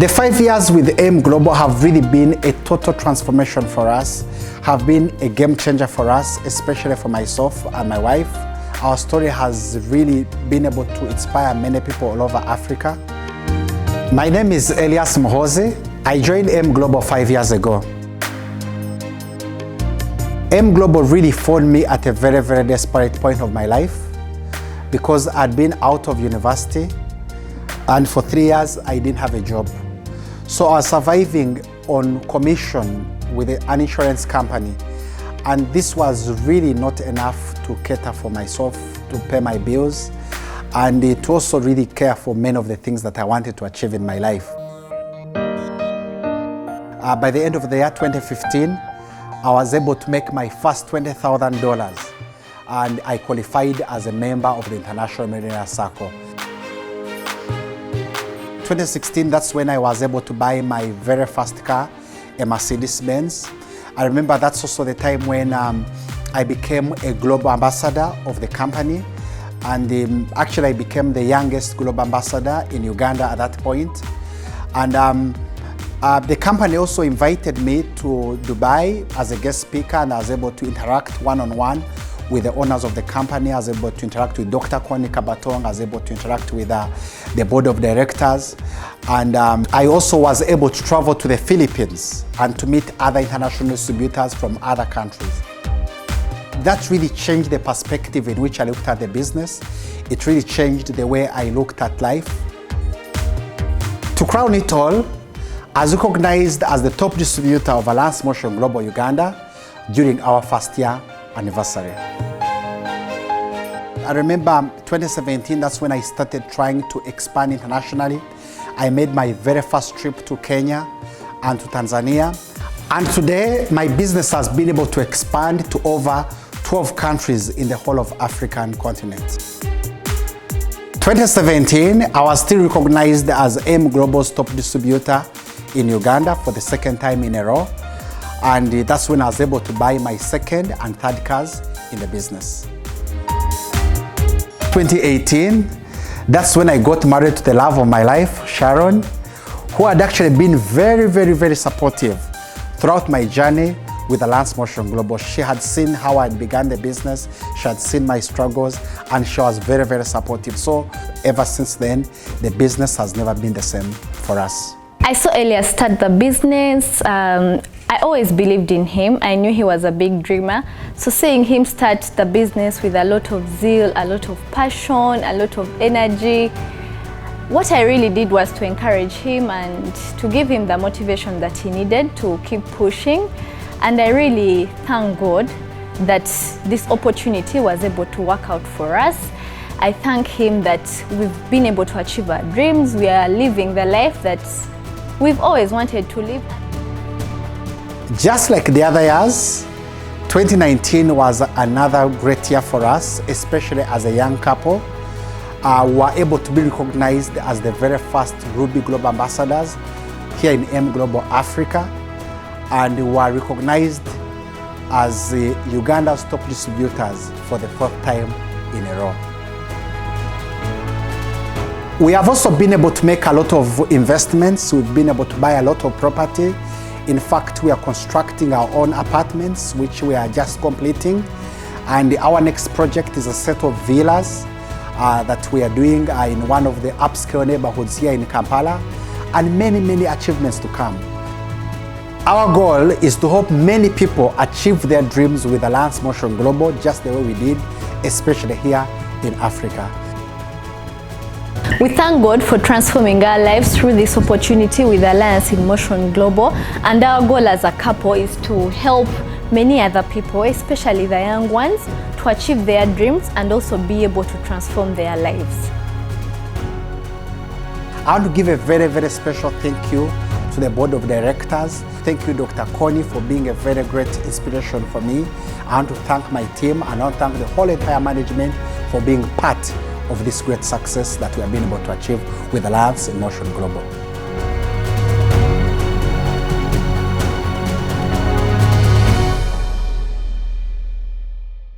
The 5 years with AIM Global have really been a total transformation for us, have been a game changer for us, especially for myself and my wife. Our story has really been able to inspire many people all over Africa. My name is Elias Mhoze. I joined AIM Global 5 years ago. AIM Global really found me at a very, very desperate point of my life because I'd been out of university and for 3 years I didn't have a job. So I was surviving on commission with an insurance company, and this was really not enough to cater for myself, to pay my bills, and to also really care for many of the things that I wanted to achieve in my life. By the end of the year 2015, I was able to make my first $20,000, and I qualified as a member of the International Millionaire Circle. 2016, that's when I was able to buy my very first car, a Mercedes-Benz. I remember that's also the time when I became a global ambassador of the company, and actually I became the youngest global ambassador in Uganda at that point. And the company also invited me to Dubai as a guest speaker, and I was able to interact one-on-one with the owners of the company. I was able to interact with Dr. Connie Kabatong. I was able to interact with the board of directors. And I also was able to travel to the Philippines and to meet other international distributors from other countries. That really changed the perspective in which I looked at the business. It really changed the way I looked at life. To crown it all, I was recognized as the top distributor of Alliance Motion Global Uganda during our first year anniversary. I remember 2017, that's when I started trying to expand internationally. I made my very first trip to Kenya and to Tanzania. And today, my business has been able to expand to over 12 countries in the whole of African continent. 2017, I was still recognized as AIM Global's top distributor in Uganda for the second time in a row. And that's when I was able to buy my second and third cars in the business. 2018, that's when I got married to the love of my life, Sharon, who had actually been very, very, very supportive throughout my journey with Alliance Motion Global. She had seen how I began the business, she had seen my struggles, and she was very, very supportive. So ever since then, the business has never been the same for us. I saw Elias start the business. I always believed in him. I knew he was a big dreamer. So seeing him start the business with a lot of zeal, a lot of passion, a lot of energy, what I really did was to encourage him and to give him the motivation that he needed to keep pushing. And I really thank God that this opportunity was able to work out for us. I thank him that we've been able to achieve our dreams. We are living the life that we've always wanted to live. Just like the other years, 2019 was another great year for us, especially as a young couple. We were able to be recognized as the very first Ruby Global Ambassadors here in AIM Global Africa, and we were recognized as Uganda's top distributors for the fourth time in a row. We have also been able to make a lot of investments. We've been able to buy a lot of property. In fact, we are constructing our own apartments, which we are just completing. And our next project is a set of villas that we are doing in one of the upscale neighborhoods here in Kampala, and many, many achievements to come. Our goal is to help many people achieve their dreams with Alliance Motion Global, just the way we did, especially here in Africa. We thank God for transforming our lives through this opportunity with Alliance in Motion Global, and our goal as a couple is to help many other people, especially the young ones, to achieve their dreams and also be able to transform their lives. I want to give a very, very special thank you to the board of directors. Thank you, Dr. Connie, for being a very great inspiration for me. I want to thank my team, and I want to thank the whole entire management for being part of this great success that we have been able to achieve with Alliance in Motion Global.